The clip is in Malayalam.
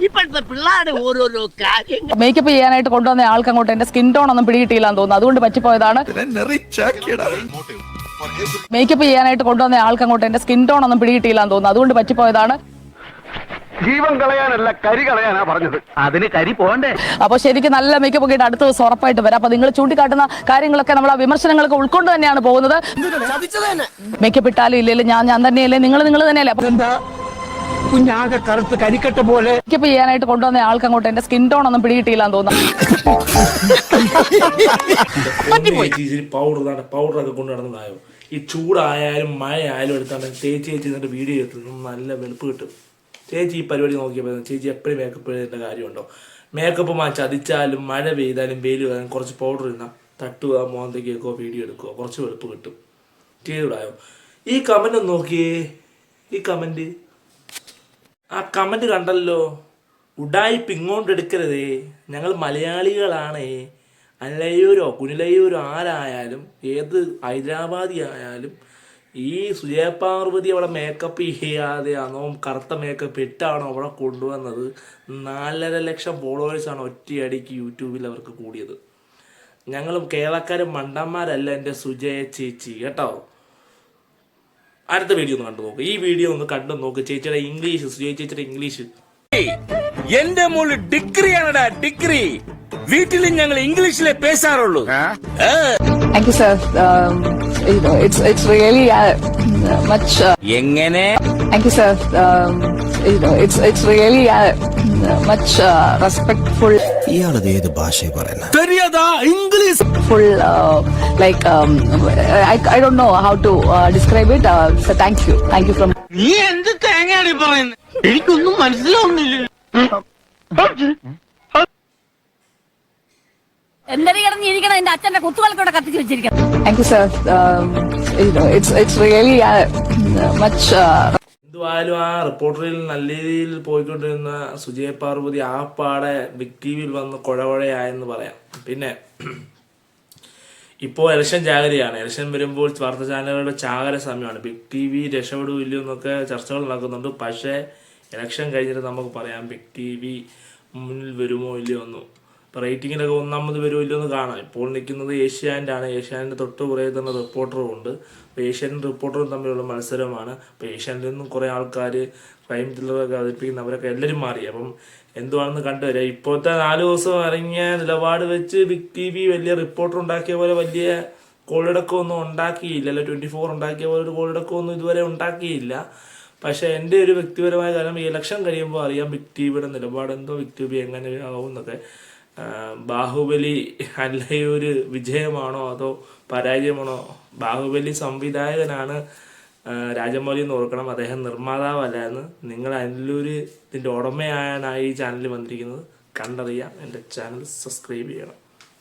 ഇപ്പോഴത്തെ പിള്ളേരുടെ ഓരോരോ കാര്യങ്ങൾ. മേക്കപ്പ് ചെയ്യാനായിട്ട് കൊണ്ടുവന്ന ആൾക്ക് അങ്ങോട്ട് എന്റെ സ്കിൻ ടോൺ ഒന്നും പിടികിട്ടിയില്ലാന്ന് തോന്നുന്നു, അതുകൊണ്ട് പറ്റിപ്പോയതാണ്. മേക്കപ്പ് ചെയ്യാനായിട്ട് കൊണ്ടുവന്ന ആൾക്ക് അങ്ങോട്ട് എന്റെ സ്കിൻ ടോൺ ഒന്നും പിടികിട്ടിയില്ലാന്ന് തോന്നുന്നു, അതുകൊണ്ട് പറ്റിപ്പോയതാണ്. ജീവൻ കളയാനല്ല കരി കളയാനാ പറഞ്ഞത്. അതിന് കരി പോണ്ടേ? അപ്പൊ ശരിക്കും നല്ല മേക്കപ്പ് ഒക്കെ അടുത്ത ദിവസം ഉറപ്പായിട്ട് വരാം. അപ്പൊ നിങ്ങൾ ചൂണ്ടിക്കാട്ടുന്ന കാര്യങ്ങളൊക്കെ നമ്മൾ ആ വിമർശനങ്ങളൊക്കെ ഉൾക്കൊണ്ട് തന്നെയാണ് പോകുന്നത്. മേക്കപ്പ് ഇട്ടാലും ഇല്ലെങ്കിലും ഞാൻ തന്നെയല്ലേ, നിങ്ങൾ തന്നെയല്ലേ. കുഞ്ഞാകെ കറുത്ത് കരിക്കട്ട പോലെ. മേക്കപ്പ് ചെയ്യാനായിട്ട് കൊണ്ടുവന്ന ആൾക്ക് അങ്ങോട്ട് എന്റെ സ്കിൻ ടോൺ ഒന്നും പിടികിട്ടിയില്ലാന്ന് തോന്നുന്നു. പൗഡറൊക്കെ കൊണ്ടു നടന്നതായോ? ഈ ചൂടായാലും മഴയായാലും എടുത്താണ് ചേച്ചി എന്നിട്ട് വീഡിയോ എടുത്തു നല്ല വെളുപ്പ് കിട്ടും. ചേച്ചി ഈ പരിപാടി നോക്കിയപ്പോൾ ചേച്ചി എപ്പോഴും മേക്കപ്പ് ചെയ്തതിൻ്റെ കാര്യമുണ്ടോ? മേക്കപ്പ് ചതിച്ചാലും മഴ പെയ്താലും വെയിൽ വരാൻ കുറച്ച് പൗഡർ ഇടാം, തട്ടുക, മോന്തയ്ക്കൊക്കെ വീഡിയോ എടുക്കുക, കുറച്ച് വെളുപ്പ് കിട്ടും. ചെയ്തുവിടായോ? ഈ കമന്റ് ഒന്ന് നോക്കിയേ, ഈ കമന്റ്, ആ കമന്റ് കണ്ടല്ലോ. ഉഡായിപ്പ് ഇങ്ങോട്ട് എടുക്കരുതേ, ഞങ്ങൾ മലയാളികളാണേ. അല്ലയൂരോ കുനിലയൂരോ ആരായാലും ഏത് ഹൈദരാബാദി ആയാലും ഈ സുജയപാർവതി അവിടെ മേക്കപ്പ് ചെയ്യാതെയാണോ കറുത്ത മേക്കപ്പ് ഇട്ടാണോ അവിടെ കൊണ്ടുവന്നത്. 4.5 ലക്ഷം ഫോളോവേഴ്സാണ് ഒറ്റയടിക്ക് യൂട്യൂബിൽ അവർക്ക് കൂടിയത്. ഞങ്ങളും കേരളക്കാരും മണ്ടന്മാരല്ല എൻ്റെ സുജയ ചേച്ചി കേട്ടോ. അടുത്ത വീഡിയോ ഒന്ന് കണ്ടു നോക്ക്, ഈ വീഡിയോ ഒന്ന് കണ്ടു നോക്ക്. ചേച്ചിയുടെ ഇംഗ്ലീഷ്, സുജയ ചേച്ചിയുടെ ഇംഗ്ലീഷ്. എന്റെ മോള് ഡിഗ്രിയാണടാ, ഡിഗ്രി. വീട്ടിലും ഞങ്ങൾ ഇംഗ്ലീഷിലെ പേശാറുള്ളൂ. Thank you, sir. It's really much. എങ്ങനെ? Thank you, sir. It's really much respectful. ഇയാളത് ഏത് ഭാഷയെ പറയുന്നത്? തെരിയതാ English. Full like I don't know how to describe it. So thank you from. നീ എന്ത് തേങ്ങയാണ് പറയുന്നത്? എനിക്കൊന്നും മനസ്സിലാവുന്നില്ല. എന്തൊരു കിടന്നിരിക്കണം, എന്റെ അച്ഛന്റെ കുത്തുവളക്കൂടെ കത്തിച്ച് വെച്ചിരിക്കണം. Thank you, sir. It's really much. എന്തുവായാലും ആ റിപ്പോർട്ടറിൽ നല്ല രീതിയിൽ പോയിക്കൊണ്ടിരുന്ന സുജയ പാർവതി ആ പാടെ ബിഗ് ടി വിയിൽ വന്ന് കുഴകുഴയായെന്ന് പറയാം. പിന്നെ ഇപ്പോൾ ഇലക്ഷൻ ജാഗ്രതയാണ്. ഇലക്ഷൻ വരുമ്പോൾ വാർത്താ ചാനലുകളുടെ ചാകര സമയമാണ്. ബിഗ് ടി വി രക്ഷപ്പെടുമോ ഇല്ലയോ എന്നൊക്കെ ചർച്ചകൾ നടക്കുന്നുണ്ട്. പക്ഷേ ഇലക്ഷൻ കഴിഞ്ഞിട്ട് നമുക്ക് പറയാം ബിഗ് ടി വി മുന്നിൽ വരുമോ ഇല്ലയോ ഒന്നും. ഇപ്പോൾ റേറ്റിങ്ങിലൊക്കെ 1ാമത് വരുമോ ഇല്ലയോ എന്ന് കാണാം. ഇപ്പോൾ നിൽക്കുന്നത് ഏഷ്യാനെറ്റാണ്. ഏഷ്യാനെറ്റ് തൊട്ട് കുറേ തന്നെ റിപ്പോർട്ടറും ഉണ്ട്. അപ്പോൾ ഏഷ്യാനെറ്റ് റിപ്പോർട്ടറും തമ്മിലുള്ള മത്സരമാണ്. അപ്പോൾ ഏഷ്യാനെറ്റിൽ നിന്നും കുറേ ആൾക്കാർ ക്രൈം ത്രില്ലറൊക്കെ അവതരിപ്പിക്കുന്ന അവരൊക്കെ എല്ലാവരും മാറി. അപ്പം എന്തുവാണെന്ന് കണ്ടുവരാം. ഇപ്പോഴത്തെ 4 ദിവസം ഇറങ്ങിയ നിലപാട് വെച്ച് ബിഗ് ടി വി വലിയ റിപ്പോർട്ടർ ഉണ്ടാക്കിയ പോലെ വലിയ കോളിടക്കമൊന്നും ഉണ്ടാക്കിയില്ലല്ലോ. 24 ഉണ്ടാക്കിയ പോലെ ഒരു കോളിടക്കമൊന്നും ഇതുവരെ ഉണ്ടാക്കിയില്ല. പക്ഷേ എൻ്റെ ഒരു വ്യക്തിപരമായ കാര്യം, ഈ ഇലക്ഷൻ കഴിയുമ്പോൾ അറിയാം ബിഗ് ടി വിയുടെ നിലപാടെന്തോ, ബിഗ് ടി വി എങ്ങനെ ആവും എന്നൊക്കെ. ബാഹുബലി അല്ലയൊരു വിജയമാണോ അതോ പരാജയമാണോ? ബാഹുബലി സംവിധായകനാണ് രാജമൗലി എന്ന് ഓർക്കണം, അദ്ദേഹം നിർമ്മാതാവല്ലായിരുന്നു. നിങ്ങൾ അതിലൊരു ഇതിൻ്റെ ഉടമയായാണ് ഈ ചാനലിൽ വന്നിരിക്കുന്നത്. കണ്ടറിയാം. എൻ്റെ ചാനൽ സബ്സ്ക്രൈബ് ചെയ്യണം.